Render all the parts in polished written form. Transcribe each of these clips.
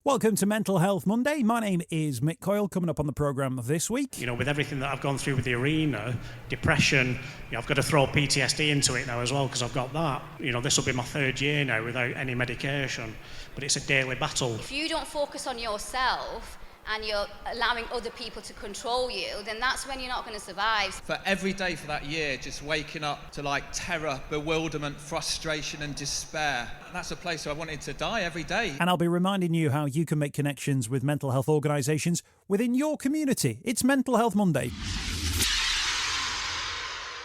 Welcome to Mental Health Monday. My name is Mick Coyle. Coming up on the programme this week. You know, with everything that I've gone through with the arena, depression, I've got to throw PTSD into it now as well because I've got that. You know, this will be my third year now without any medication, but it's a daily battle. If you don't focus on yourself and you're allowing other people to control you, then that's when you're not going to survive. For every day for that year, just waking up to terror, bewilderment, frustration and despair. That's a place where I wanted to die every day. And I'll be reminding you how you can make connections with mental health organisations within your community. It's Mental Health Monday.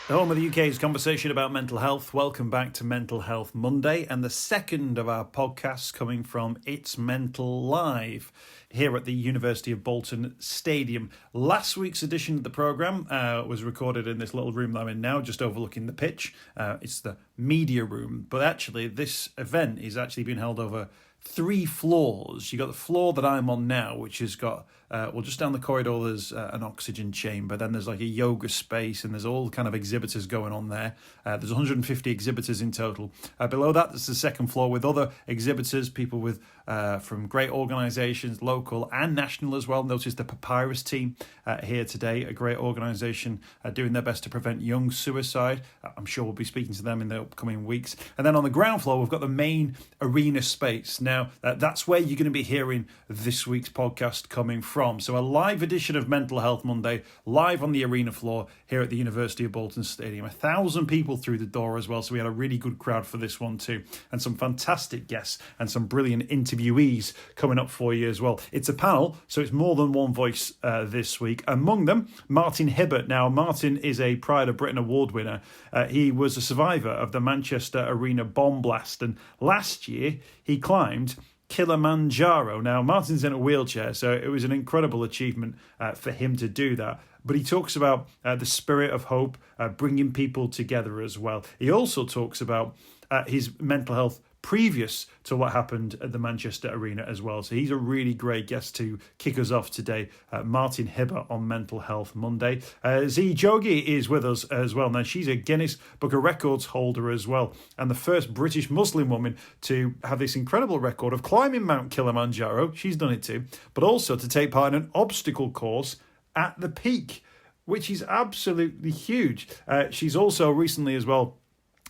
The home of the UK's conversation about mental health. Welcome back to Mental Health Monday, and the second of our podcasts coming from It's Mental Live here at the University of Bolton Stadium. Last week's edition of the programme was recorded in this little room that I'm in now, just overlooking the pitch. It's the media room, but actually this event is actually being held over 3 floors. You got the floor that I'm on now, which has got just down the corridor there's an oxygen chamber, then there's like a yoga space, and there's all kind of exhibitors going on there. There's 150 exhibitors in total. Below that there's the second floor with other exhibitors, people with from great organisations, local and national as well. Notice the Papyrus team here today, a great organisation doing their best to prevent young suicide. I'm sure we'll be speaking to them in the upcoming weeks. And then on the ground floor we've got the main arena space. Now that's where you're going to be hearing this week's podcast coming from. So a live edition of Mental Health Monday, live on the arena floor here at the University of Bolton Stadium. 1,000 people through the door as well, so we had a really good crowd for this one too, and some fantastic guests and some brilliant interviewees coming up for you as well. It's a panel, so it's more than one voice this week. Among them, Martin Hibbert. Now, Martin is a Pride of Britain award winner. He was a survivor of the Manchester Arena bomb blast, and last year he climbed Kilimanjaro. Now, Martin's in a wheelchair, so it was an incredible achievement for him to do that. But he talks about the spirit of hope, bringing people together as well. He also talks about his mental health previous to what happened at the Manchester Arena as well. So he's a really great guest to kick us off today. Martin Hibbert on Mental Health Monday. Zee Jogi is with us as well. Now, she's a Guinness Book of Records holder as well, and the first British Muslim woman to have this incredible record of climbing Mount Kilimanjaro. She's done it too, but also to take part in an obstacle course at the peak, which is absolutely huge. She's also recently as well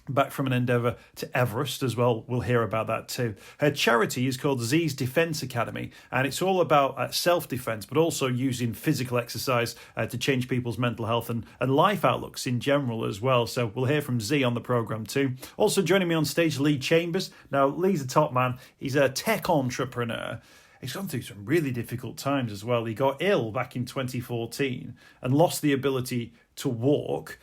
back from an endeavour to Everest as well. We'll hear about that too. Her charity is called Zee's Defence Academy, and it's all about self-defence, but also using physical exercise to change people's mental health and life outlooks in general as well. So we'll hear from Zee on the programme too. Also joining me on stage, Lee Chalmers. Now, Lee's a top man. He's a tech entrepreneur. He's gone through some really difficult times as well. He got ill back in 2014 and lost the ability to walk.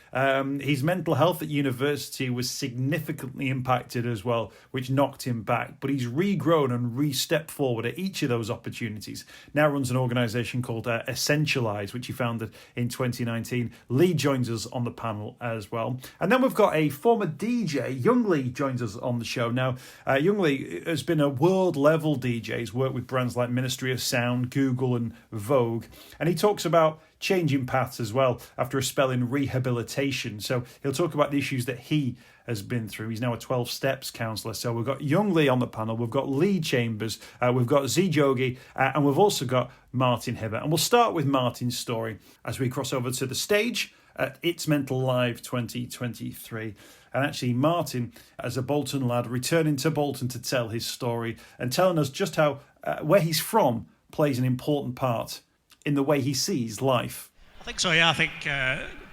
His mental health at university was significantly impacted as well, which knocked him back. But he's regrown and re-stepped forward at each of those opportunities. Now runs an organisation called Essentialise, which he founded in 2019. Lee joins us on the panel as well. And then we've got a former DJ. Young Lee joins us on the show. Now, Young Lee has been a world-level DJ. He's worked with brands like Ministry of Sound, Google and Vogue. And he talks about changing paths as well after a spell in rehabilitation. So he'll talk about the issues that he has been through. He's now a 12 Steps counsellor. So we've got Young Lee on the panel, we've got Lee Chalmers, we've got Zee Jogi, and we've also got Martin Hibbert. And we'll start with Martin's story as we cross over to the stage at It's Mental Live 2023. And actually, Martin, as a Bolton lad, returning to Bolton to tell his story and telling us just how where he's from plays an important part in the way he sees life. I think so, yeah. I think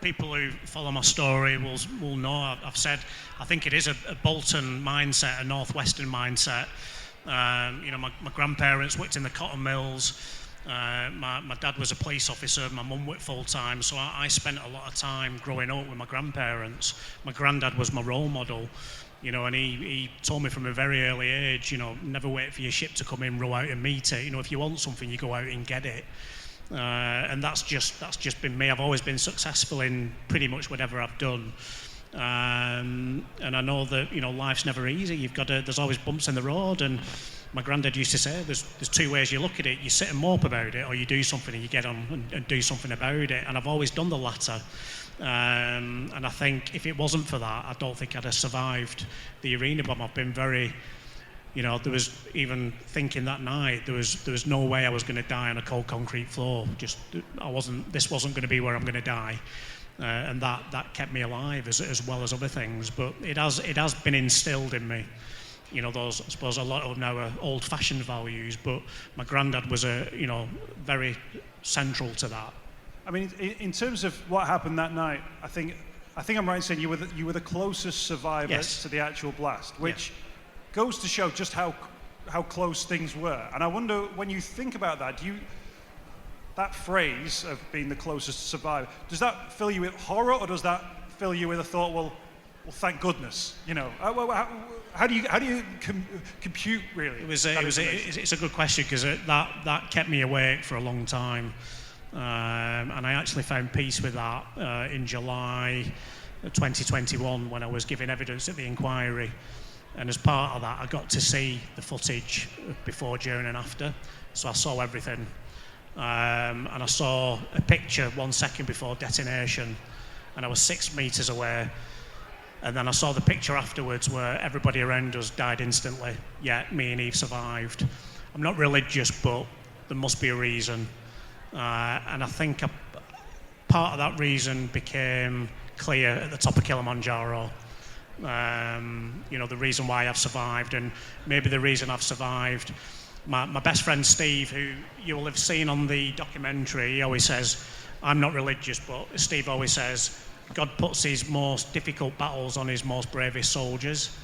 people who follow my story will know. I've said I think it is a Bolton mindset, a northwestern mindset. My grandparents worked in the cotton mills. My dad was a police officer. My mum worked full time, so I spent a lot of time growing up with my grandparents. My granddad was my role model. And he told me from a very early age, never wait for your ship to come in, row out and meet it. If you want something, you go out and get it. And that's just been me. I've always been successful in pretty much whatever I've done. And I know that life's never easy. There's always bumps in the road. And my granddad used to say, there's 2 ways you look at it. You sit and mope about it, or you do something and you get on and do something about it. And I've always done the latter. And I think if it wasn't for that, I don't think I'd have survived the arena bomb. I've been very You know, there was even thinking that night there was no way I was going to die on a cold concrete floor. This wasn't going to be where I'm going to die, and that kept me alive as well as other things. But it has been instilled in me. You know, those, I suppose a lot of them now are old-fashioned values, but my granddad was very central to that. I mean, in terms of what happened that night, I think I'm right in saying you were the closest survivor Yes. to the actual blast, which goes to show just how close things were. And I wonder, when you think about that, that phrase of being the closest survivor, does that fill you with horror, or does that fill you with a thought, well, thank goodness? You know, how do you compute really? It's a good question, because that kept me awake for a long time, and I actually found peace with that in July 2021 when I was giving evidence at the inquiry. And as part of that, I got to see the footage before, during and after. So I saw everything. And I saw a picture 1 second before detonation, and I was 6 meters away. And then I saw the picture afterwards where everybody around us died instantly, yet me and Eve survived. I'm not religious, but there must be a reason. And I think part of that reason became clear at the top of Kilimanjaro. The reason why I've survived, and maybe the reason I've survived. My best friend Steve, who you will have seen on the documentary, he always says, I'm not religious, but Steve always says, God puts his most difficult battles on his most bravest soldiers.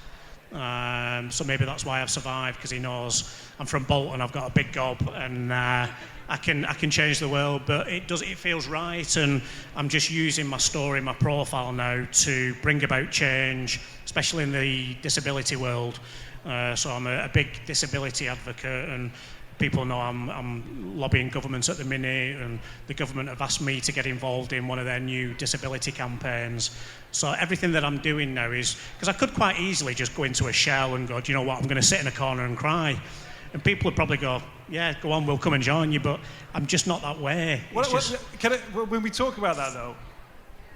So maybe that's why I've survived, because he knows I'm from Bolton, I've got a big gob, and I can change the world, but it feels right, and I'm just using my story, my profile now to bring about change, especially in the disability world. So I'm a big disability advocate, and people know I'm lobbying governments at the minute, and the government have asked me to get involved in one of their new disability campaigns. So everything that I'm doing now is, because I could quite easily just go into a shell and go, do you know what, I'm going to sit in a corner and cry. And people would probably go, yeah, go on, we'll come and join you, but I'm just not that way. When we talk about that, though,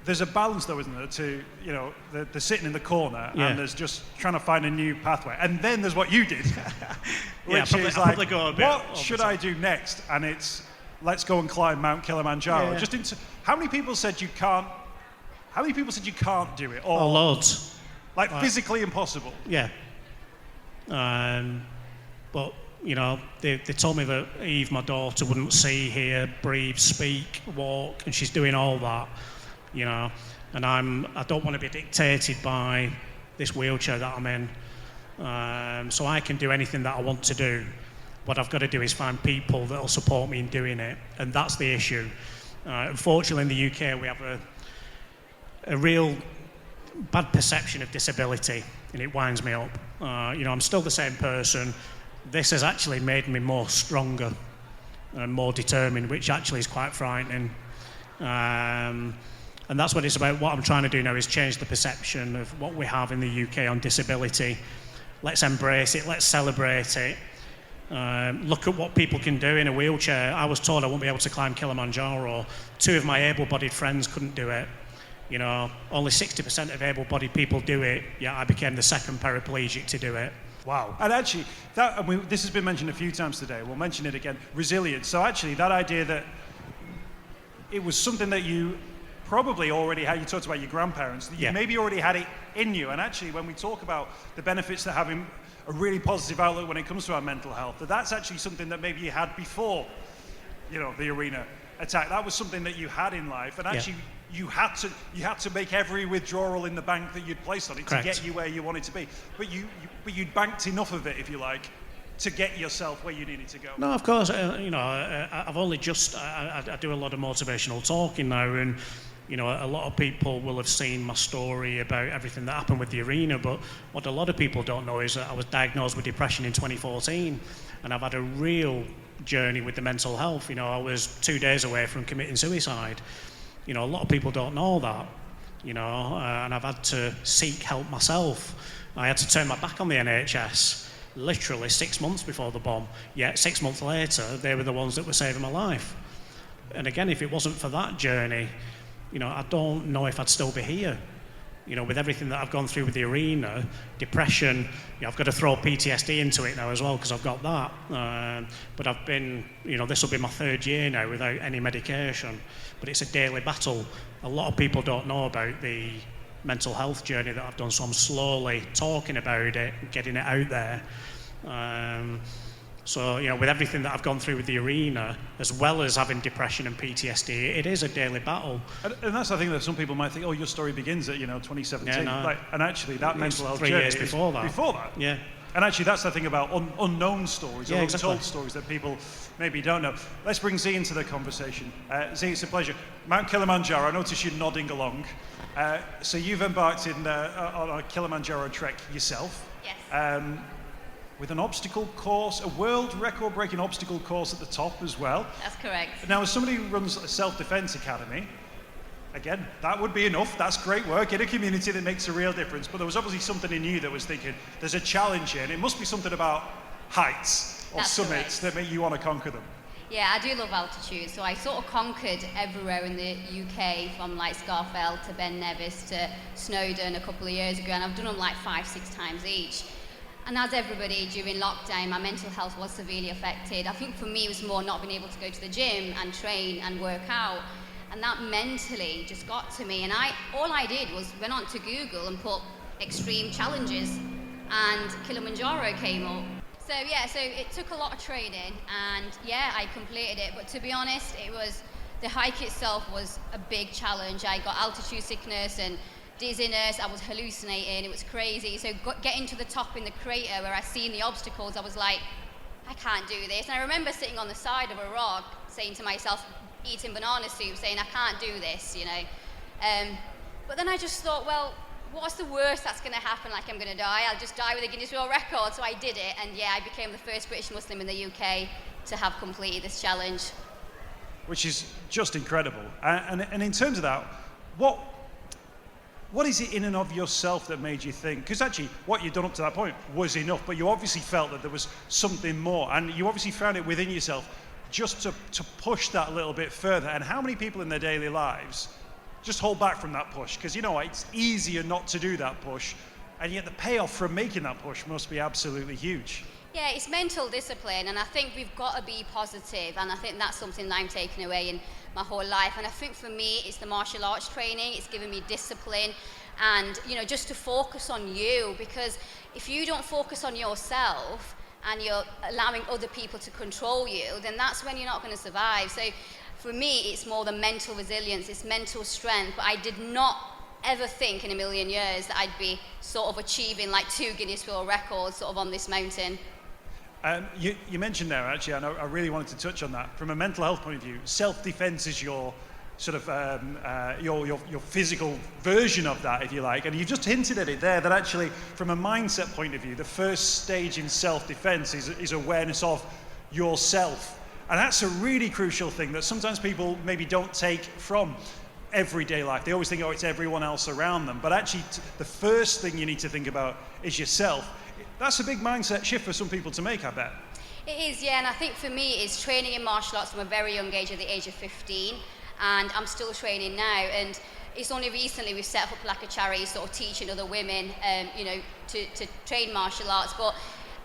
there's a balance, though, isn't there, to, you know, the sitting in the corner, and there's just trying to find a new pathway. And then there's what you did, which is like, what should I do next? And it's, let's go and climb Mount Kilimanjaro. Yeah. How many people said you can't do it? Or loads. Like physically impossible? Yeah. But, you know, they told me that Eve, my daughter, wouldn't see, hear, breathe, speak, walk, and she's doing all that, you know. And I don't want to be dictated by this wheelchair that I'm in. So I can do anything that I want to do. What I've got to do is find people that will support me in doing it, and that's the issue. Unfortunately, in the UK, we have a real bad perception of disability, and it winds me up. I'm still the same person. This has actually made me more stronger and more determined, which actually is quite frightening. And that's what it's about. What I'm trying to do now is change the perception of what we have in the UK on disability. Let's embrace it, let's celebrate it. Look at what people can do in a wheelchair. I was told I wouldn't be able to climb Kilimanjaro. 2 of my able-bodied friends couldn't do it. You know, only 60% of able-bodied people do it, yet I became the second paraplegic to do it. Wow. And actually, this has been mentioned a few times today. We'll mention it again. Resilience. So actually, that idea that it was something that you probably already had, you talked about your grandparents, that you maybe already had it in you. And actually, when we talk about the benefits of having a really positive outlook when it comes to our mental health, that's actually something that maybe you had before, you know, the arena attack. That was something that you had in life. And actually, you had to make every withdrawal in the bank that you'd placed on it to get you where you wanted to be. But you'd banked enough of it, if you like, to get yourself where you needed to go. No, of course. I've only just I do a lot of motivational talking now, and you know, a lot of people will have seen my story about everything that happened with the arena. But what a lot of people don't know is that I was diagnosed with depression in 2014, and I've had a real journey with the mental health. You know, I was 2 days away from committing suicide. You know, a lot of people don't know that, you know, and I've had to seek help myself. I had to turn my back on the NHS literally 6 months before the bomb, yet 6 months later, they were the ones that were saving my life. And again, if it wasn't for that journey, you know, I don't know if I'd still be here. with everything that I've gone through with the arena, depression, I've got to throw PTSD into it now as well because I've got that. But I've been, this will be my 3rd year now without any medication. But it's a daily battle. A lot of people don't know about the mental health journey that I've done, so I'm slowly talking about it, getting it out there. So, with everything that I've gone through with the arena, as well as having depression and PTSD, it is a daily battle. And that's the thing that some people might think, oh, your story begins at, 2017. Yeah, no. And actually, that mental health 3 journey years before that. Before that. Yeah. And actually, that's the thing about unknown stories, or exactly. untold stories that people maybe don't know. Let's bring Zee into the conversation. Zee, it's a pleasure. Mount Kilimanjaro, I notice you're nodding along. So you've embarked on a Kilimanjaro trek yourself. Yes. With an obstacle course, a world record-breaking obstacle course at the top as well. That's correct. Now, as somebody who runs a self-defense academy, again, that would be enough. That's great work in a community that makes a real difference. But there was obviously something in you that was thinking, there's a challenge here, and it must be something about heights or That's summits correct. that make you want to conquer them. Yeah, I do love altitude. So I sort of conquered everywhere in the UK, from like Scafell to Ben Nevis to Snowdon a couple of years ago, and I've done them like 5-6 times each. And as everybody, during lockdown, my mental health was severely affected. I think for me, it was more not being able to go to the gym and train and work out. And that mentally just got to me. And all I did was went on to Google and put extreme challenges, and Kilimanjaro came up. So it took a lot of training, and I completed it. But to be honest, the hike itself was a big challenge. I got altitude sickness and dizziness, I was hallucinating, it was crazy. So getting to the top in the crater where I seen the obstacles, I was like, I can't do this. And I remember sitting on the side of a rock saying to myself, eating banana soup, saying I can't do this, But then I just thought, well, what's the worst that's going to happen? Like, I'm going to die. I'll just die with a Guinness World Record. So I did it, and I became the first British Muslim in the UK to have completed this challenge. Which is just incredible. And in terms of that, what is it in and of yourself that made you think? Because actually, what you'd done up to that point was enough, but you obviously felt that there was something more, and you obviously found it within yourself just to push that a little bit further. And how many people in their daily lives just hold back from that push? Because it's easier not to do that push, and yet the payoff from making that push must be absolutely huge. Yeah, it's mental discipline, and I think we've got to be positive, and I think that's something that I'm taking away in my whole life. And I think for me, it's the martial arts training. It's given me discipline, and just to focus on you, because if you don't focus on yourself and you're allowing other people to control you, then that's when you're not going to survive. So for me, it's more the mental resilience, it's mental strength. But I did not ever think in a million years that I'd be sort of achieving like 2 Guinness World Records sort of on this mountain. You mentioned there, actually, and I really wanted to touch on that. From a mental health point of view, self-defense is your sort of your physical version of that, if you like. And you just hinted at it there, that actually, from a mindset point of view, the first stage in self-defense is awareness of yourself. And that's a really crucial thing that sometimes people maybe don't take from everyday life. They always think, it's everyone else around them. But actually, the first thing you need to think about is yourself. That's a big mindset shift for some people to make, I bet. It is, and I think for me, it's training in martial arts from a very young age, at the age of 15, and I'm still training now. And it's only recently we've set up like a charity sort of teaching other women, to train martial arts. But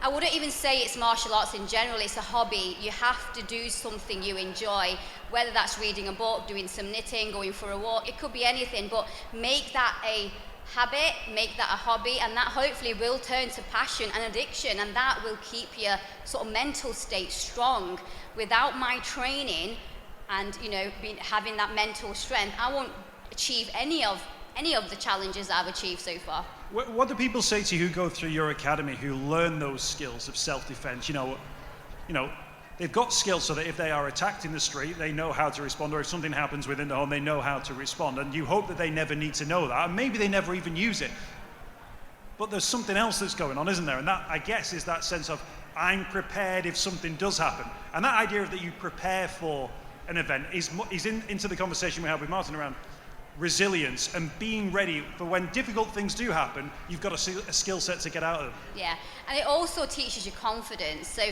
I wouldn't even say it's martial arts in general, it's a hobby. You have to do something you enjoy, whether that's reading a book, doing some knitting, going for a walk, it could be anything, but make that a habit, make that a hobby, and that hopefully will turn to passion and addiction, and that will keep your sort of mental state strong. Without my training and having that mental strength, I won't achieve any of the challenges I've achieved so far. What do people say to you who go through your academy, who learn those skills of self-defense? They've got skills so that if they are attacked in the street, they know how to respond, or if something happens within the home, they know how to respond. And you hope that they never need to know that, and maybe they never even use it. But there's something else that's going on, isn't there? And that, I guess, is that sense of, I'm prepared if something does happen. And that idea of that you prepare for an event is into the conversation we had with Martin around, resilience and being ready for when difficult things do happen, you've got a skill set to get out of them. Yeah, and it also teaches you confidence. So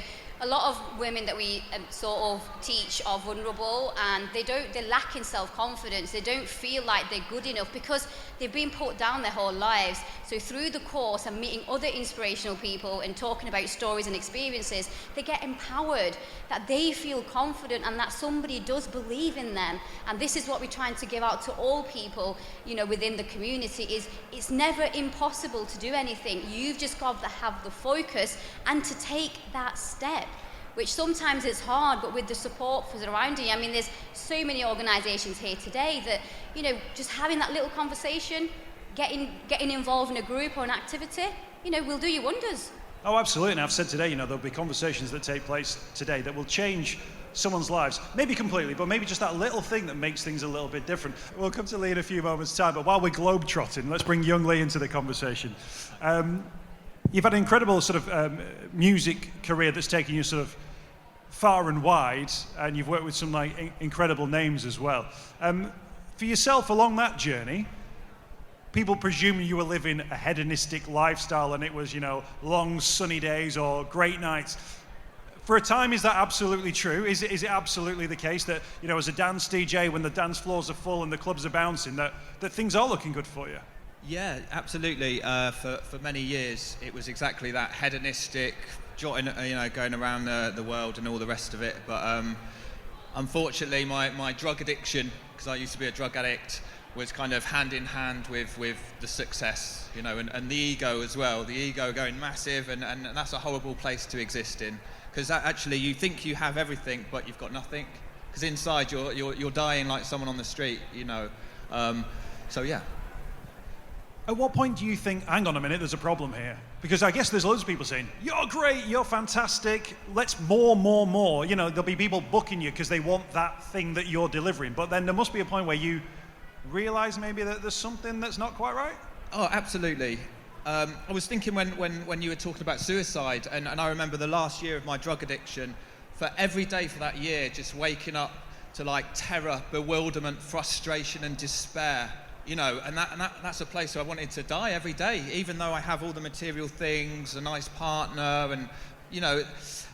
a lot of women that we sort of teach are vulnerable, and they lack in self-confidence. They don't feel like they're good enough because they've been put down their whole lives. So through the course and meeting other inspirational people and talking about stories and experiences, they get empowered, that they feel confident and that somebody does believe in them. And this is what we're trying to give out to all people, you know, within the community, is it's never impossible to do anything. You've just got to have the focus and to take that step, which sometimes is hard, but with the support surrounding you. I mean, there's so many organisations here today that, you know, just having that little conversation, getting involved in a group or an activity, you know, will do you wonders. Oh, absolutely. And I've said today, you know, there'll be conversations that take place today that will change someone's lives. Maybe completely, but maybe just that little thing that makes things a little bit different. We'll come to Lee in a few moments' time, but while we're globe-trotting, let's bring young Lee into the conversation. You've had an incredible sort of music career that's taken you sort of far and wide, and you've worked with some like incredible names as well. For yourself along that journey, people presume you were living a hedonistic lifestyle and it was, you know, long sunny days or great nights. For a time, is that absolutely true? Is it absolutely the case that, you know, as a dance DJ, when the dance floors are full and the clubs are bouncing, that things are looking good for you? Yeah, absolutely. For many years, it was exactly that, hedonistic, jotting, you know, going around the world and all the rest of it. But unfortunately, my drug addiction, because I used to be a drug addict, was kind of hand in hand with the success, you know, and the ego as well. The ego going massive, and that's a horrible place to exist in, because actually you think you have everything, but you've got nothing, because inside you're dying like someone on the street, you know. So yeah. At what point do you think, hang on a minute, there's a problem here? Because I guess there's loads of people saying, you're great, you're fantastic, let's more. You know, there'll be people booking you because they want that thing that you're delivering. But then there must be a point where you realise maybe that there's something that's not quite right? Oh, absolutely. I was thinking when you were talking about suicide, and I remember the last year of my drug addiction, for every day for that year, just waking up to like terror, bewilderment, frustration and despair. You know, and that's a place where I wanted to die every day, even though I have all the material things, a nice partner, and, you know,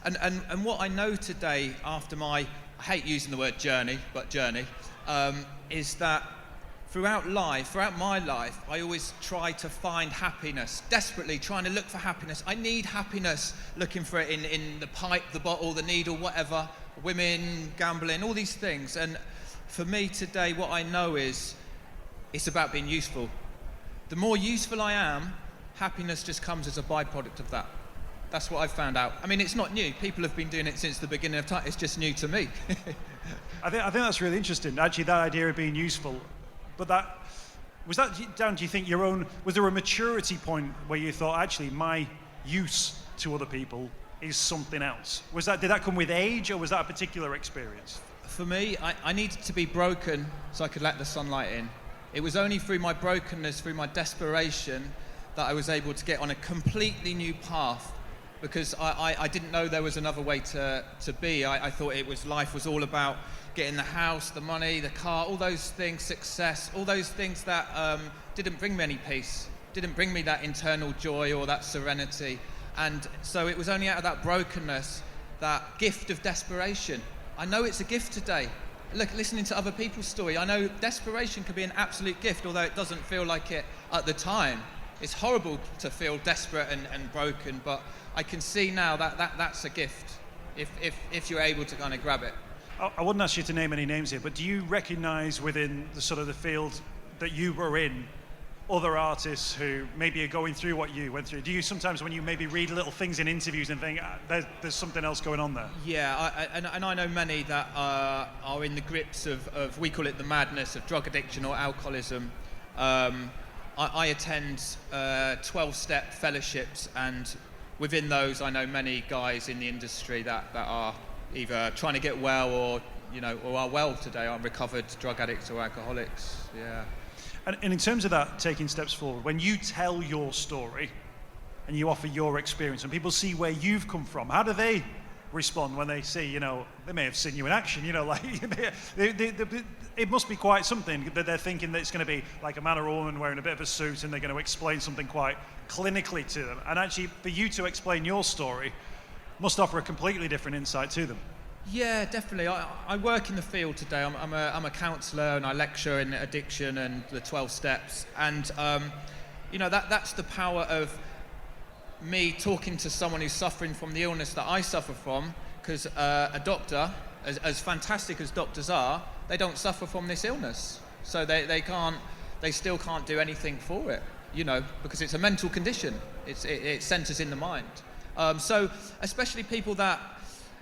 and what I know today after I hate using the word journey, is that throughout my life, I always try to find happiness, desperately trying to look for happiness. I need happiness, looking for it in the pipe, the bottle, the needle, whatever, women, gambling, all these things. And for me today, what I know is, it's about being useful. The more useful I am, happiness just comes as a byproduct of that. That's what I've found out. I mean, it's not new. People have been doing it since the beginning of time. It's just new to me. I think that's really interesting, actually, that idea of being useful. But was that down, do you think, was there a maturity point where you thought, actually, my use to other people is something else? Did that come with age, or was that a particular experience? For me, I needed to be broken so I could let the sunlight in. It was only through my brokenness, through my desperation, that I was able to get on a completely new path, because I didn't know there was another way to be. I thought life was all about getting the house, the money, the car, all those things, success, all those things that didn't bring me any peace, didn't bring me that internal joy or that serenity. And so it was only out of that brokenness, that gift of desperation. I know it's a gift today. Look, listening to other people's story, I know desperation can be an absolute gift, although it doesn't feel like it at the time. It's horrible to feel desperate and broken, but I can see now that's a gift, if you're able to kind of grab it. I wouldn't ask you to name any names here, but do you recognise within the sort of the field that you were in other artists who maybe are going through what you went through? Do you sometimes, when you maybe read little things in interviews and think, there's something else going on there? Yeah, and I know many that are in the grips of, we call it the madness of drug addiction or alcoholism. I attend 12-step fellowships, and within those I know many guys in the industry that are either trying to get well or, you know, or are well today, are recovered drug addicts or alcoholics. Yeah. And in terms of that, taking steps forward, when you tell your story and you offer your experience and people see where you've come from, how do they respond when they see, they may have seen you in action, like, it must be quite something that they're thinking that it's going to be like a man or a woman wearing a bit of a suit and they're going to explain something quite clinically to them. And actually, for you to explain your story must offer a completely different insight to them. Yeah, definitely. I work in the field today. I'm a counsellor and I lecture in addiction and the 12 steps. And, that's the power of me talking to someone who's suffering from the illness that I suffer from, because a doctor, as fantastic as doctors are, they don't suffer from this illness. So they still can't do anything for it, because it's a mental condition. It centres in the mind. So especially people that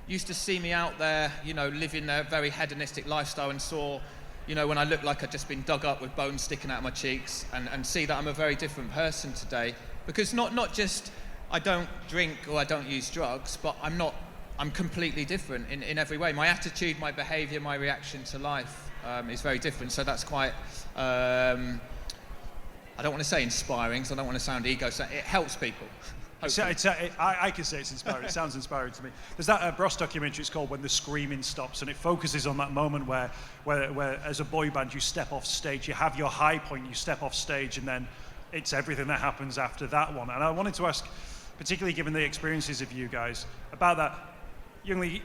used to see me out there, living a very hedonistic lifestyle and saw, when I looked like I'd just been dug up with bones sticking out of my cheeks and see that I'm a very different person today. Because not just I don't drink or I don't use drugs, but I'm completely different in every way. My attitude, my behaviour, my reaction to life is very different. So that's quite, I don't want to say inspiring, because I don't want to sound ego, so it helps people. I can say it's inspiring. It sounds inspiring to me. There's that Bros documentary, it's called When the Screaming Stops, and it focuses on that moment where as a boy band you step off stage, you have your high point, you step off stage, and then it's everything that happens after that one. And I wanted to ask, particularly given the experiences of you guys, about that. Young Lee,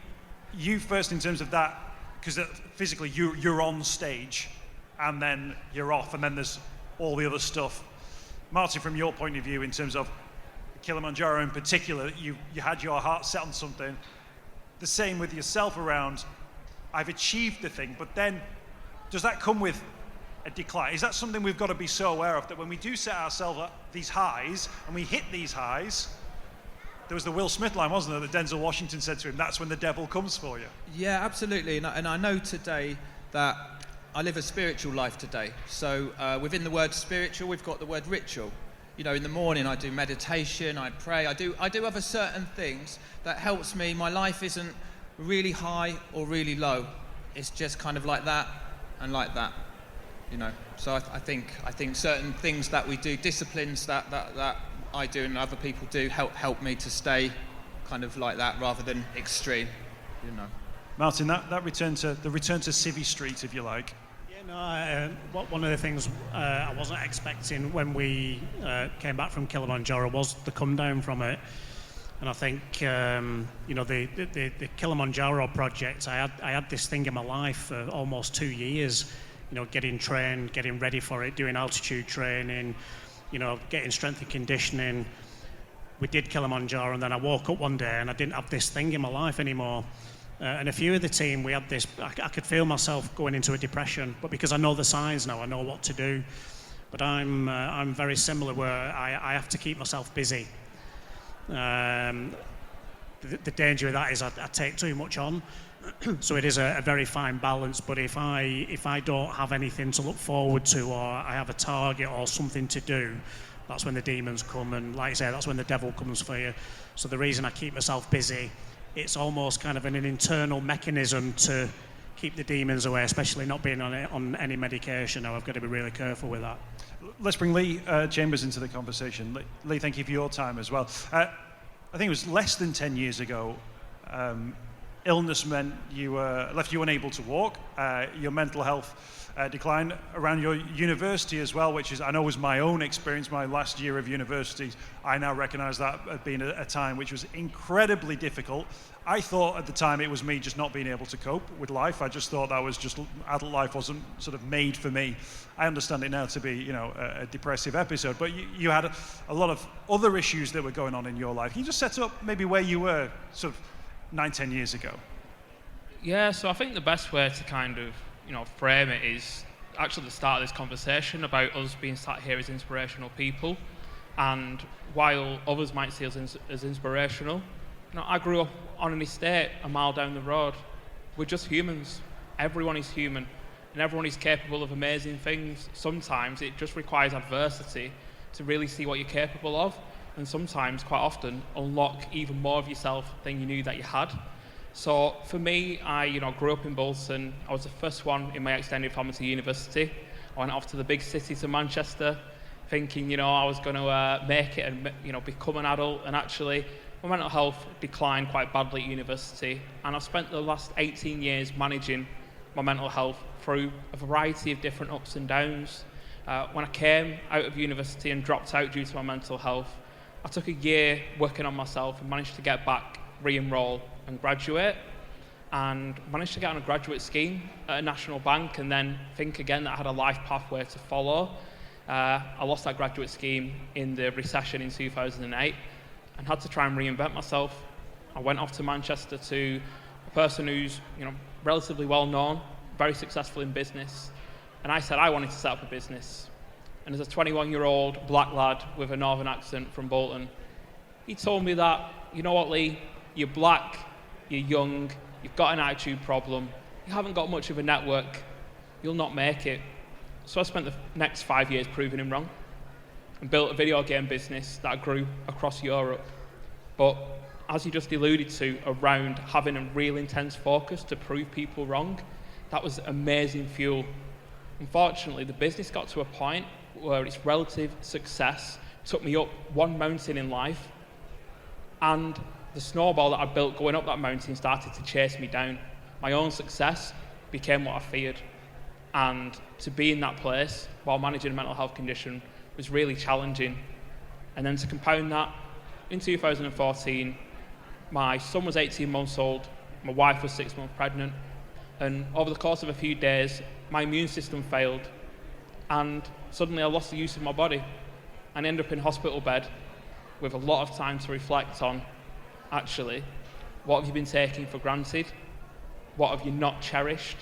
you first in terms of that, because physically you're on stage, and then you're off, and then there's all the other stuff. Martin, from your point of view, in terms of Kilimanjaro in particular, you had your heart set on something. The same with yourself around, I've achieved the thing, but then does that come with a decline? Is that something we've got to be so aware of, that when we do set ourselves up these highs and we hit these highs, there was the Will Smith line, wasn't there, that Denzel Washington said to him, that's when the devil comes for you. Yeah, absolutely. And I know today that I live a spiritual life today. So within the word spiritual, we've got the word ritual. In the morning I do meditation, I pray, I do other certain things that helps me. My life isn't really high or really low. It's just kind of like that and like that, So I think certain things that we do, disciplines that I do and other people do, help me to stay kind of like that rather than extreme, Martin, that return to Civvy Street, if you like. One of the things I wasn't expecting when we came back from Kilimanjaro was the come down from it. And I think the Kilimanjaro project, I had this thing in my life for almost 2 years, getting trained, getting ready for it, doing altitude training, getting strength and conditioning. We did Kilimanjaro, and then I woke up one day and I didn't have this thing in my life anymore. And a few of the team, we had this, I could feel myself going into a depression, but because I know the signs now, I know what to do. But I'm very similar, where I have to keep myself busy. The danger of that is I take too much on. So it is a very fine balance, but if I don't have anything to look forward to, or I have a target or something to do, that's when the demons come, and like I say, that's when the devil comes for you. So the reason I keep myself busy, it's almost kind of an internal mechanism to keep the demons away, especially not being on any medication. Now I've got to be really careful with that. Let's bring Lee Chambers into the conversation. Lee, thank you for your time as well. I think it was less than 10 years ago, illness meant you left you unable to walk. Your mental health declined around your university as well, which is, I know, was my own experience. My last year of university, I now recognise that as being a time which was incredibly difficult. I thought at the time it was me just not being able to cope with life. I just thought that was just, adult life wasn't sort of made for me. I understand it now to be, a depressive episode, but you had a lot of other issues that were going on in your life. Can you just set up maybe where you were sort of 9-10 years ago? Yeah, so I think the best way to kind of, frame it is actually the start of this conversation about us being sat here as inspirational people, and while others might see us as inspirational, I grew up on an estate a mile down the road. We're just humans. Everyone is human, and everyone is capable of amazing things. Sometimes it just requires adversity to really see what you're capable of, and sometimes, quite often, unlock even more of yourself than you knew that you had. So for me, I grew up in Bolton. I was the first one in my extended family to university. I went off to the big city, to Manchester, thinking I was going to make it and become an adult. And actually, my mental health declined quite badly at university, and I've spent the last 18 years managing my mental health through a variety of different ups and downs. When I came out of university and dropped out due to my mental health, I took a year working on myself and managed to get back, re-enroll and graduate, and managed to get on a graduate scheme at a national bank and then think again that I had a life pathway to follow. I lost that graduate scheme in the recession in 2008 and had to try and reinvent myself. I went off to Manchester to a person who's relatively well known, very successful in business, and I said I wanted to set up a business. And as a 21-year-old black lad with a northern accent from Bolton, he told me that, you know what, Lee, you're black, you're young, you've got an attitude problem, you haven't got much of a network, you'll not make it. So I spent the next 5 years proving him wrong and built a video game business that grew across Europe. But as you just alluded to, around having a real intense focus to prove people wrong, that was amazing fuel. Unfortunately, the business got to a point where its relative success took me up one mountain in life, and the snowball that I built going up that mountain started to chase me down. My own success became what I feared. And to be in that place while managing a mental health condition was really challenging. And then to compound that, in 2014, my son was 18 months old, my wife was 6 months pregnant, and over the course of a few days, my immune system failed, and suddenly I lost the use of my body and ended up in hospital bed with a lot of time to reflect on, actually, what have you been taking for granted? What have you not cherished?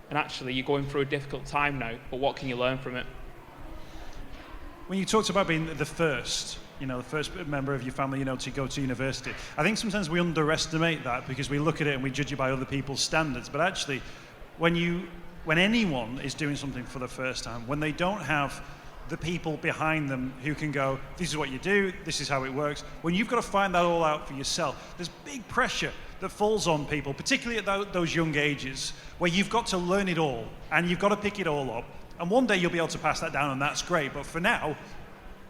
And actually, you're going through a difficult time now, but what can you learn from it? When you talked about being the first member of your family, to go to university, I think sometimes we underestimate that because we look at it and we judge it by other people's standards. But actually, when anyone is doing something for the first time, when they don't have the people behind them who can go, this is what you do, this is how it works, when you've got to find that all out for yourself, there's big pressure that falls on people, particularly at those young ages, where you've got to learn it all and you've got to pick it all up. And one day you'll be able to pass that down, and that's great. But for now,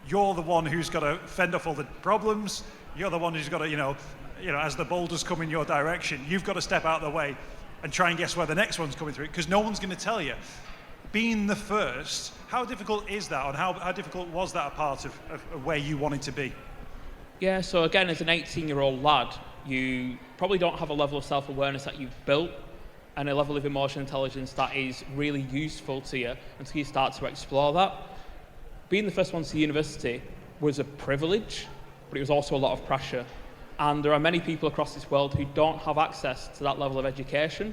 you're the one who's got to fend off all the problems. You're the one who's got to, as the boulders come in your direction, you've got to step out of the way and try and guess where the next one's coming through, because no one's going to tell you. Being the first, how difficult is that, and how difficult was that a part of where you wanted to be? Yeah, so again, as an 18-year-old lad, you probably don't have a level of self-awareness that you've built and a level of emotional intelligence that is really useful to you until you start to explore that. Being the first one to university was a privilege, but it was also a lot of pressure. And there are many people across this world who don't have access to that level of education.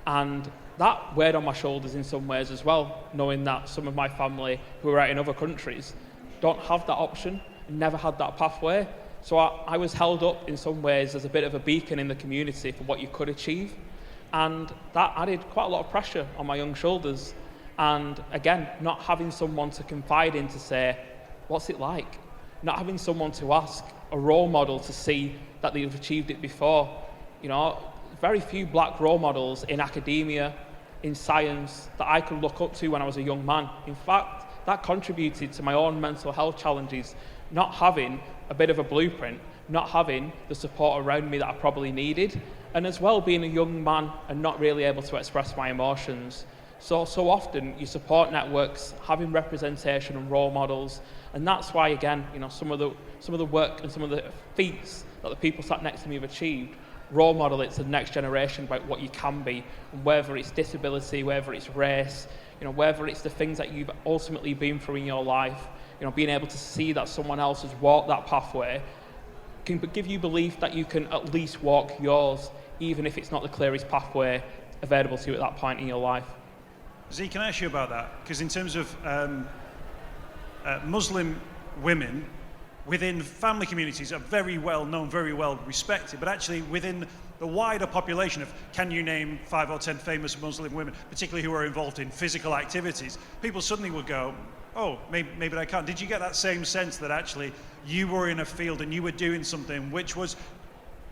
And that weighed on my shoulders in some ways as well, knowing that some of my family who are out in other countries don't have that option, never had that pathway. So I was held up in some ways as a bit of a beacon in the community for what you could achieve. And that added quite a lot of pressure on my young shoulders. And again, not having someone to confide in to say, what's it like? Not having someone to ask, a role model to see that they've achieved it before. Very few black role models in academia, in science, that I could look up to when I was a young man. In fact, that contributed to my own mental health challenges, not having a bit of a blueprint, not having the support around me that I probably needed, and as well being a young man and not really able to express my emotions. So often your support networks, having representation and role models, and that's why again, some of the work and some of the feats that the people sat next to me have achieved, role model it to the next generation about what you can be, and whether it's disability, whether it's race, whether it's the things that you've ultimately been through in your life, being able to see that someone else has walked that pathway can give you belief that you can at least walk yours, even if it's not the clearest pathway available to you at that point in your life. Zee, can I ask you about that? Because in terms of Muslim women within family communities are very well known, very well respected, but actually within the wider population of, can you name 5 or 10 famous Muslim women, particularly who are involved in physical activities, people suddenly would go, oh, maybe I can't. Did you get that same sense that actually you were in a field and you were doing something which was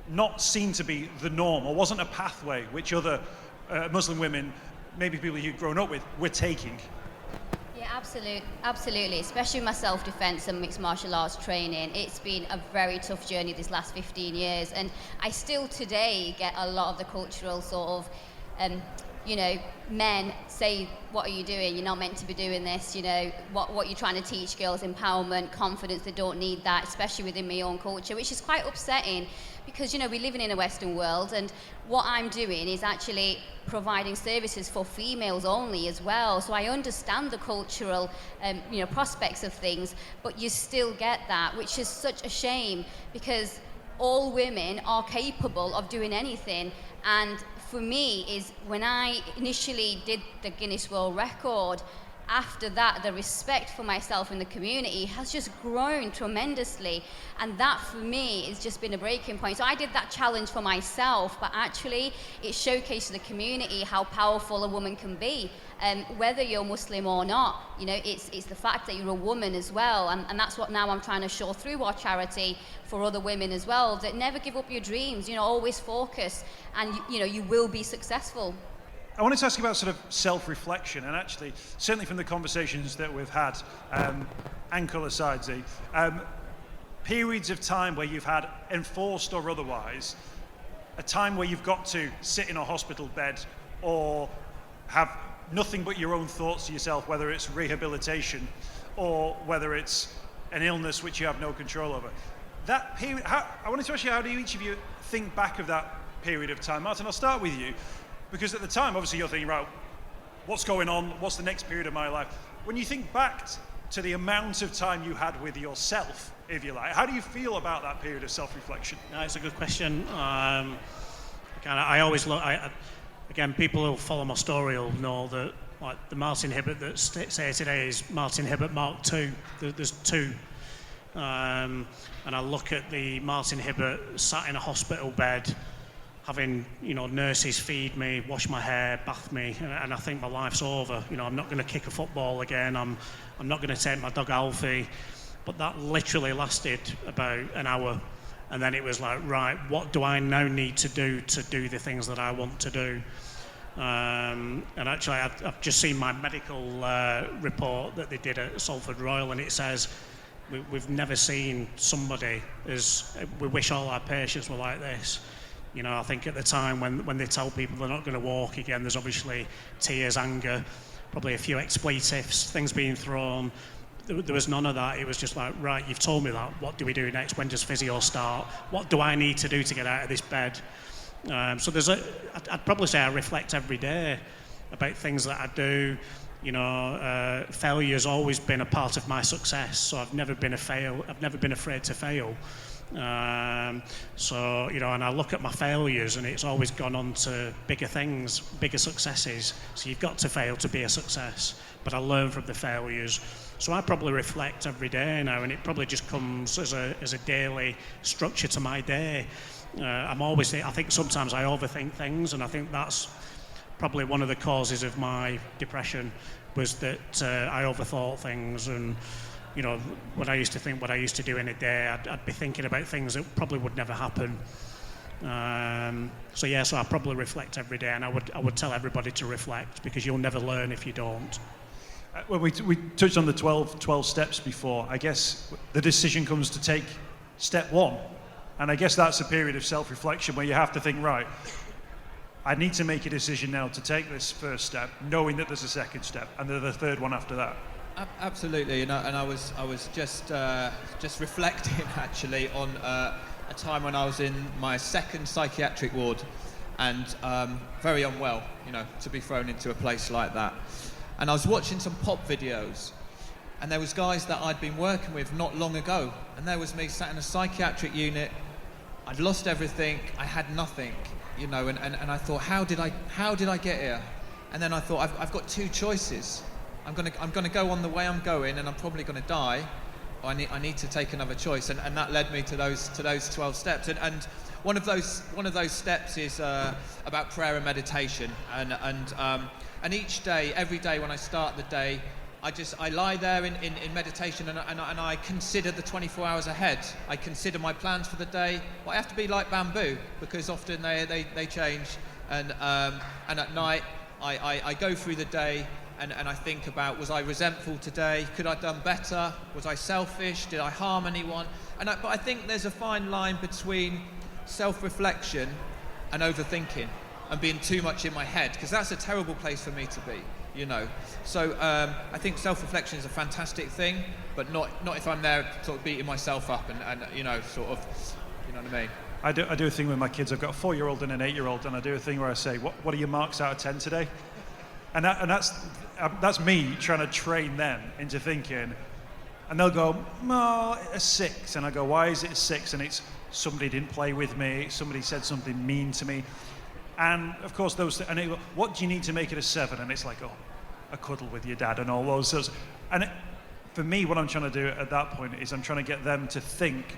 not seen to be the norm, or wasn't a pathway which other Muslim women, maybe people you'd grown up with, were taking? Yeah, Absolutely, especially my self-defense and mixed martial arts training. It's been a very tough journey this last 15 years, and I still today get a lot of the cultural sort of, men say, what are you doing? You're not meant to be doing this. What you're trying to teach girls, empowerment, confidence, they don't need that, especially within my own culture, which is quite upsetting because, we're living in a Western world, and what I'm doing is actually providing services for females only as well. So I understand the cultural, prospects of things, but you still get that, which is such a shame because all women are capable of doing anything. And for me is when I initially did the Guinness World Record, after that, the respect for myself in the community has just grown tremendously. And that, for me, has just been a breaking point. So I did that challenge for myself, but actually it showcased to the community how powerful a woman can be. Whether you're Muslim or not, it's the fact that you're a woman as well. And that's what now I'm trying to show through our charity for other women as well, that never give up your dreams, always focus, and you will be successful. I wanted to ask you about sort of self-reflection, and actually, certainly from the conversations that we've had, ankle aside, Zee, periods of time where you've had, enforced or otherwise, a time where you've got to sit in a hospital bed or have nothing but your own thoughts to yourself, whether it's rehabilitation or whether it's an illness which you have no control over. That period, I wanted to ask you, how do each of you think back of that period of time? Martin, I'll start with you. Because at the time, obviously, you're thinking, right, what's going on? What's the next period of my life? When you think back to the amount of time you had with yourself, if you like, how do you feel about that period of self-reflection? No, it's a good question. I always look. Again, people who follow my story will know that, like, the Martin Hibbert that's say today is Martin Hibbert Mark II. There's two. And I look at the Martin Hibbert sat in a hospital bed, having, nurses feed me, wash my hair, bath me, and I think my life's over. I'm not going to kick a football again. I'm not going to take my dog Alfie. But that literally lasted about an hour. And then it was like, right, what do I now need to do the things that I want to do? And actually, I've just seen my medical report that they did at Salford Royal, and it says, we've never seen somebody we wish all our patients were like this. I think at the time when they tell people they're not going to walk again, there's obviously tears, anger, probably a few expletives, things being thrown. There was none of that. It was just like, right, you've told me that. What do we do next? When does physio start? What do I need to do to get out of this bed? So I'd probably say I reflect every day about things that I do. Failure's always been a part of my success. So I've never been afraid to fail. And I look at my failures, and it's always gone on to bigger things, bigger successes. So you've got to fail to be a success, but I learn from the failures. So I probably reflect every day now, and it probably just comes as a daily structure to my day. I think sometimes I overthink things, and I think that's probably one of the causes of my depression, was that I overthought things. And when I used to think what I used to do in a day, I'd be thinking about things that probably would never happen. So I probably reflect every day, and I would tell everybody to reflect, because you'll never learn if you don't. Well, we touched on the 12 steps before. I guess the decision comes to take step one, and I guess that's a period of self-reflection where you have to think, right, I need to make a decision now to take this first step, knowing that there's a second step, and there's a third one after that. Absolutely, and I was just reflecting actually on a time when I was in my second psychiatric ward, and very unwell, to be thrown into a place like that. And I was watching some pop videos, and there was guys that I'd been working with not long ago, and there was me sat in a psychiatric unit. I'd lost everything, I had nothing, and I thought, how did I get here? And then I thought, I've got two choices. I'm gonna go on the way I'm going, and I'm probably gonna die. Or I need to take another choice, and that led me to those 12 steps. And one of those steps is about prayer and meditation. And each day, every day when I start the day, I lie there in meditation, and I consider the 24 hours ahead. I consider my plans for the day. Well, I have to be like bamboo, because often they change. And at night, I go through the day and I think about, was I resentful today? Could I have done better? Was I selfish? Did I harm anyone? But I think there's a fine line between self-reflection and overthinking and being too much in my head, because that's a terrible place for me to be, you know. So I think self-reflection is a fantastic thing, but not if I'm there sort of beating myself up and you know, sort of, you know what I mean? I do a thing with my kids. I've got a 4-year-old and an 8-year-old, and I do a thing where I say, what are your marks out of 10 today? And that's me trying to train them into thinking, and they'll go, no, a 6. And I go, why is it a 6? And it's, somebody didn't play with me, somebody said something mean to me. And of course and they go, what do you need to make it a 7? And it's like, oh, a cuddle with your dad and all those sorts. And for me, what I'm trying to do at that point is I'm trying to get them to think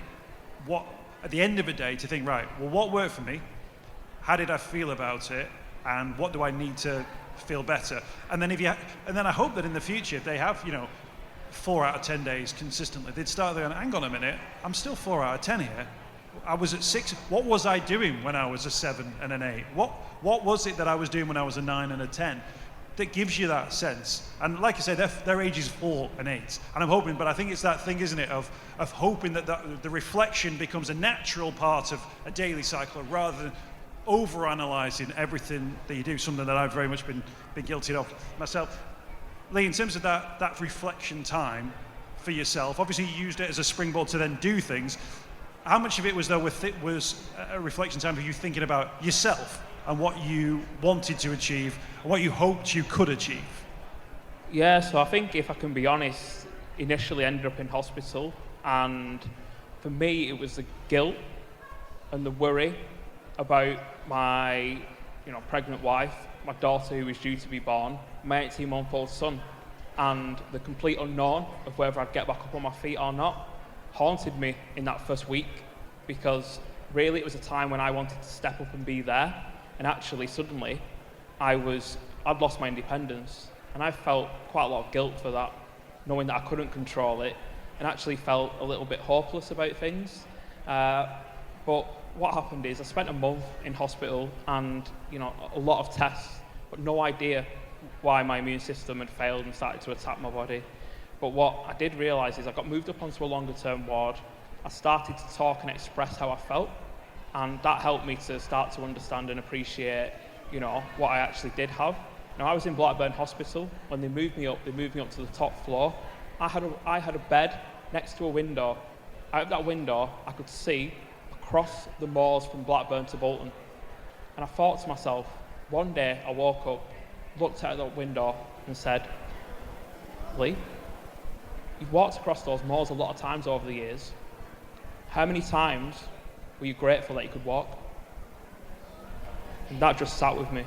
at the end of a day, to think, right, well, what worked for me? How did I feel about it? And what do I need to feel better? And then I hope that in the future, if they have, 4 out of 10 days consistently, they'd start going, hang on a minute, I'm still 4 out of 10 here. I was at 6. What was I doing when I was a 7 and an 8? What was it that I was doing when I was a 9 and a 10? That gives you that sense. And like I say, their age is 4 and 8. And I'm hoping, but I think it's that thing, isn't it, of hoping that the reflection becomes a natural part of a daily cycle rather than over-analysing everything that you do, something that I've very much been guilty of myself. Lee, in terms of that reflection time for yourself, obviously you used it as a springboard to then do things. How much of it was a reflection time for you thinking about yourself and what you wanted to achieve and what you hoped you could achieve? Yeah, so I think if I can be honest, initially ended up in hospital, and for me it was the guilt and the worry about my pregnant wife, my daughter who was due to be born, my 18-month-old son, and the complete unknown of whether I'd get back up on my feet or not haunted me in that first week, because really it was a time when I wanted to step up and be there, and actually suddenly I'd lost my independence, and I felt quite a lot of guilt for that, knowing that I couldn't control it, and actually felt a little bit hopeless about things. But what happened is I spent a month in hospital and a lot of tests, but no idea why my immune system had failed and started to attack my body. But what I did realise is I got moved up onto a longer term ward. I started to talk and express how I felt, and that helped me to start to understand and appreciate what I actually did have. Now, I was in Blackburn Hospital. When they moved me up to the top floor. I had a bed next to a window. Out of that window, I could see across the moors from Blackburn to Bolton. And I thought to myself, one day I woke up, looked out that window and said, Lee, you've walked across those moors a lot of times over the years. How many times were you grateful that you could walk? And that just sat with me.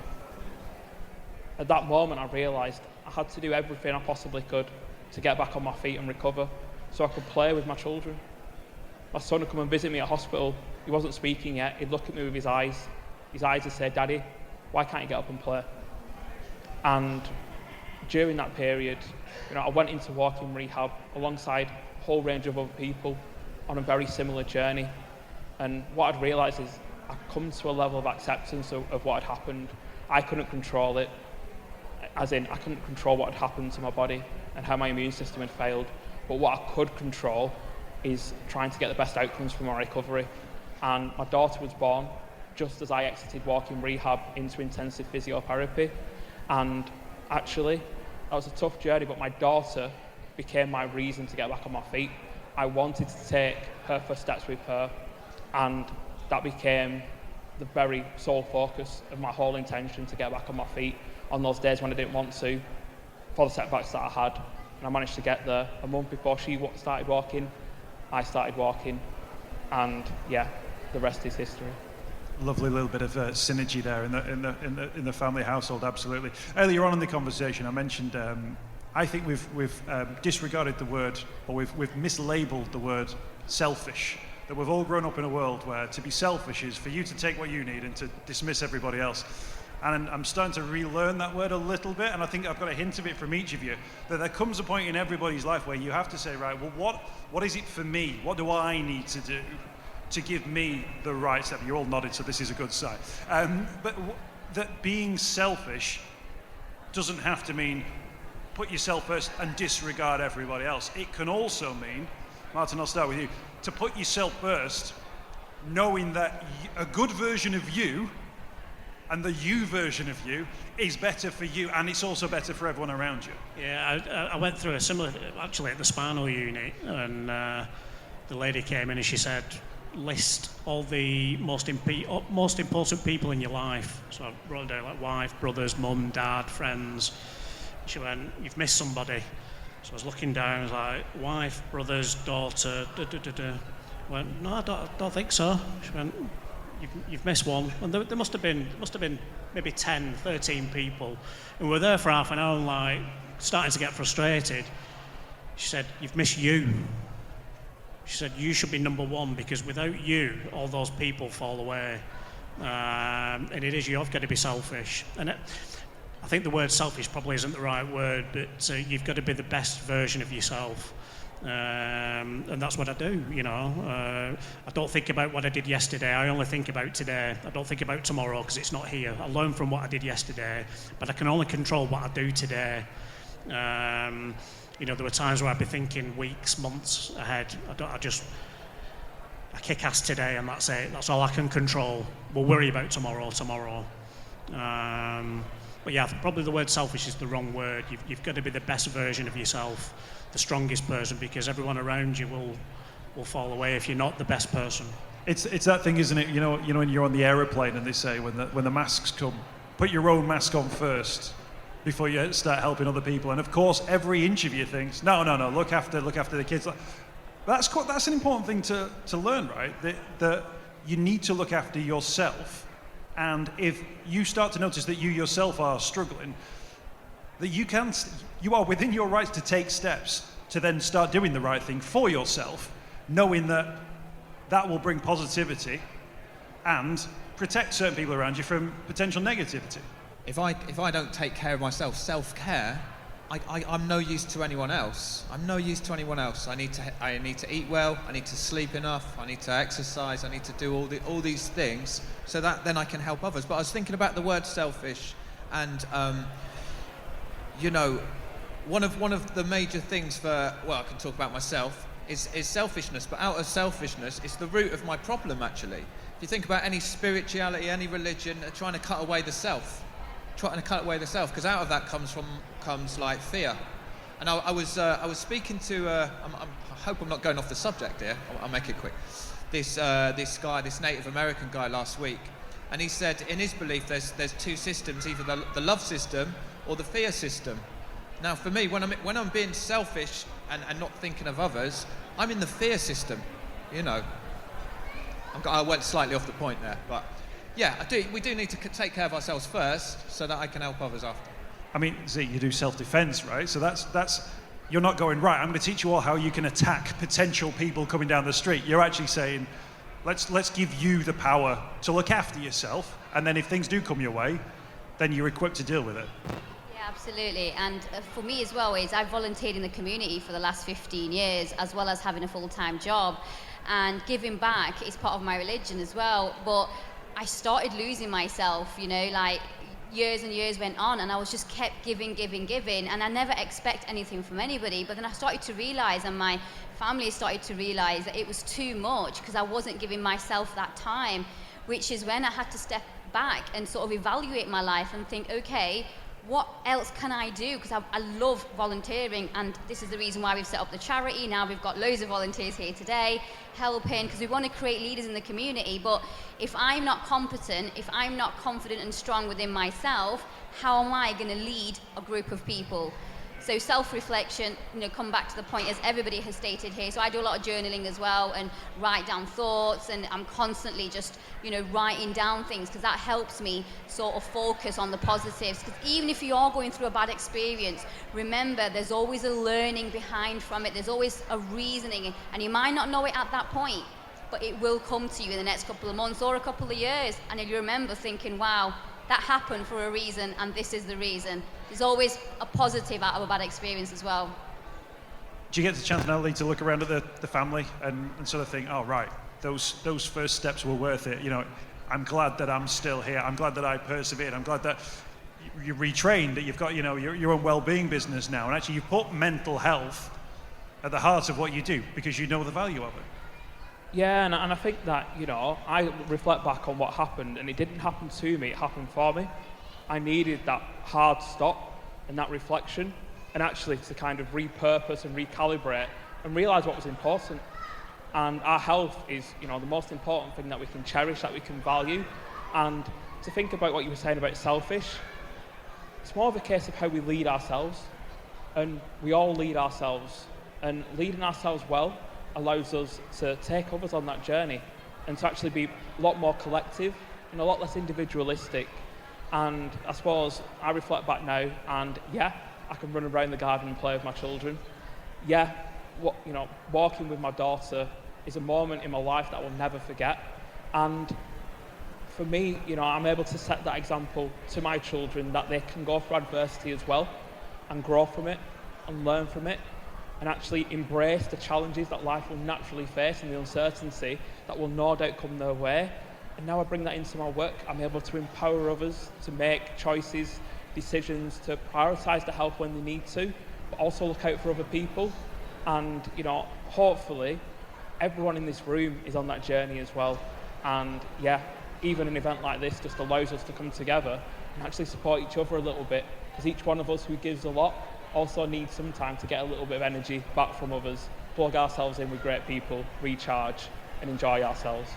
At that moment, I realised I had to do everything I possibly could to get back on my feet and recover so I could play with my children. My son would come and visit me at hospital. He wasn't speaking yet. He'd look at me with his eyes. His eyes would say, Daddy, why can't you get up and play? And during that period, I went into walking rehab alongside a whole range of other people on a very similar journey. And what I'd realised is I'd come to a level of acceptance of what had happened. I couldn't control it, as in I couldn't control what had happened to my body and how my immune system had failed. But what I could control is trying to get the best outcomes from my recovery. And my daughter was born just as I exited walking rehab into intensive physiotherapy. And actually, that was a tough journey, but my daughter became my reason to get back on my feet. I wanted to take her first steps with her, and that became the very sole focus of my whole intention to get back on my feet on those days when I didn't want to, for the setbacks that I had. And I managed to get there. A month before she started walking, I started walking, and yeah, the rest is history. Lovely little bit of synergy there in the family household, absolutely. Earlier on in the conversation, I mentioned I think we've disregarded the word, or we've mislabeled the word selfish. That we've all grown up in a world where to be selfish is for you to take what you need and to dismiss everybody else. And I'm starting to relearn that word a little bit, and I think I've got a hint of it from each of you, that there comes a point in everybody's life where you have to say, right, well, what is it for me? What do I need to do to give me the right step? You all nodded, so this is a good sign. But that being selfish doesn't have to mean put yourself first and disregard everybody else. It can also mean, Martin, I'll start with you, to put yourself first, knowing that a good version of you and the you version of you is better for you, and it's also better for everyone around you. Yeah, I went through a similar, actually at the spinal unit, and the lady came in and she said, list all the most important people in your life. So I wrote down like wife, brothers, mum, dad, friends. She went, you've missed somebody. So I was looking down, I was like, wife, brothers, daughter, I went, no, I don't think so. She went, you've missed one. And there must have been maybe 10, 13 people. And we were there for half an hour and like starting to get frustrated. She said, you've missed you. She said, you should be number one, because without you, all those people fall away. And it is, you've got to be selfish. And I think the word selfish probably isn't the right word, but you've got to be the best version of yourself. And that's what I do, you know. I don't think about what I did yesterday, I only think about today. I don't think about tomorrow because it's not here. I learn from what I did yesterday, but I can only control what I do today. You know, there were times where I'd be thinking weeks, months ahead. I kick ass today and that's it. That's all I can control. We'll worry about tomorrow. But yeah, probably the word selfish is the wrong word. You've got to be the best version of yourself, the strongest person, because everyone around you will fall away if you're not the best person. It's that thing, isn't it? You know when you're on the aeroplane and they say when the masks come, put your own mask on first before you start helping other people. And of course, every interviewer thinks, no, look after the kids. That's an important thing to learn, right? That you need to look after yourself. And if you start to notice that you yourself are struggling, that you are within your rights to take steps to then start doing the right thing for yourself, knowing that will bring positivity and protect certain people around you from potential negativity. If I don't take care of myself, self-care, I'm no use to anyone else. I need to eat well. I need to sleep enough. I need to exercise. I need to do all these things so that then I can help others. But I was thinking about the word selfish, and you know, one of the major things I can talk about myself is selfishness. But out of selfishness, it's the root of my problem actually. If you think about any spirituality, any religion, they're trying to cut away the self. Because out of that comes like fear. And I was speaking to I hope I'm not going off the subject here. I'll make it quick. This Native American guy last week, and he said in his belief there's two systems, either the love system or the fear system. Now for me, when I'm being selfish and not thinking of others, I'm in the fear system. You know, I went slightly off the point there, but. Yeah, we do need to take care of ourselves first so that I can help others after. I mean, Zee, you do self-defense, right? So that's you're not going, right, I'm going to teach you all how you can attack potential people coming down the street. You're actually saying, let's give you the power to look after yourself, and then if things do come your way, then you're equipped to deal with it. Yeah, absolutely. And for me as well, I've volunteered in the community for the last 15 years, as well as having a full-time job. And giving back is part of my religion as well. But I started losing myself, you know, like years and years went on and I was just kept giving, and I never expect anything from anybody. But then I started to realize, and my family started to realize, that it was too much because I wasn't giving myself that time, which is when I had to step back and sort of evaluate my life and think, okay, what else can I do? Because I love volunteering, and this is the reason why we've set up the charity. Now we've got loads of volunteers here today helping, because we want to create leaders in the community. But if I'm not competent, if I'm not confident and strong within myself, how am I going to lead a group of people? So self-reflection, you know, come back to the point as everybody has stated here. So I do a lot of journaling as well and write down thoughts, and I'm constantly just, you know, writing down things because that helps me sort of focus on the positives. Because even if you are going through a bad experience, remember there's always a learning behind from it. There's always a reasoning, and you might not know it at that point, but it will come to you in the next couple of months or a couple of years, and if you remember thinking, wow, that happened for a reason, and this is the reason. There's always a positive out of a bad experience as well. Do you get the chance now, Lee, to look around at the family and sort of think, oh, right, those first steps were worth it. You know, I'm glad that I'm still here. I'm glad that I persevered. I'm glad that you retrained, that you've got, your own well-being business now, and actually you've put mental health at the heart of what you do because you know the value of it. Yeah, and I think that, I reflect back on what happened, and it didn't happen to me, it happened for me. I needed that hard stop and that reflection, and actually to kind of repurpose and recalibrate and realise what was important. And our health is, the most important thing that we can cherish, that we can value. And to think about what you were saying about selfish, it's more of a case of how we lead ourselves. And we all lead ourselves. And leading ourselves well allows us to take others on that journey and to actually be a lot more collective and a lot less individualistic. And I suppose I reflect back now, and I can run around the garden and play with my children. Walking with my daughter is a moment in my life that I will never forget. And for me, I'm able to set that example to my children that they can go through adversity as well and grow from it and learn from it and actually embrace the challenges that life will naturally face and the uncertainty that will no doubt come their way. And now I bring that into my work. I'm able to empower others to make choices, decisions, to prioritise the health when they need to, but also look out for other people. And, hopefully everyone in this room is on that journey as well. And even an event like this just allows us to come together and actually support each other a little bit, because each one of us who gives a lot also needs some time to get a little bit of energy back from others, plug ourselves in with great people, recharge and enjoy ourselves.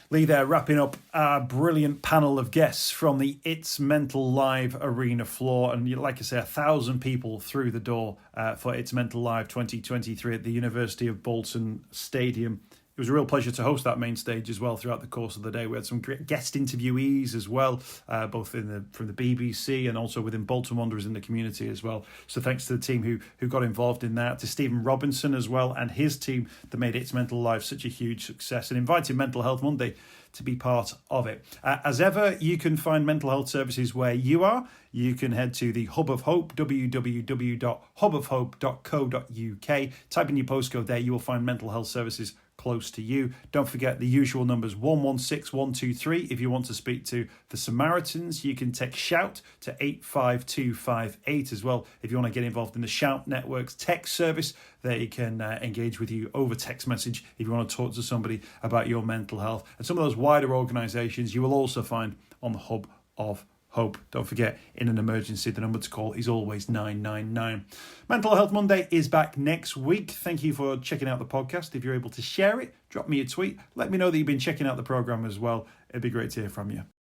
Lee there, wrapping up our brilliant panel of guests from the It's Mental Live arena floor. And like I say, 1,000 people through the door for It's Mental Live 2023 at the University of Bolton Stadium. It was a real pleasure to host that main stage as well throughout the course of the day. We had some great guest interviewees as well, both from the BBC and also within Bolton Wanderers in the community as well. So thanks to the team who got involved in that, to Stephen Robinson as well and his team that made It's Mental Live such a huge success and invited Mental Health Monday to be part of it. As ever, you can find mental health services where you are. You can head to the Hub of Hope, www.hubofhope.co.uk. Type in your postcode there, you will find mental health services close to you. Don't forget the usual numbers 116123 if you want to speak to the Samaritans. You can text SHOUT to 85258 as well if you want to get involved in the Shout Network's text service. They can engage with you over text message if you want to talk to somebody about your mental health. And some of those wider organisations you will also find on the Hub of Hope. Don't forget, in an emergency, the number to call is always 999. Mental Health Monday is back next week. Thank you for checking out the podcast. If you're able to share it, drop me a tweet. Let me know that you've been checking out the programme as well. It'd be great to hear from you.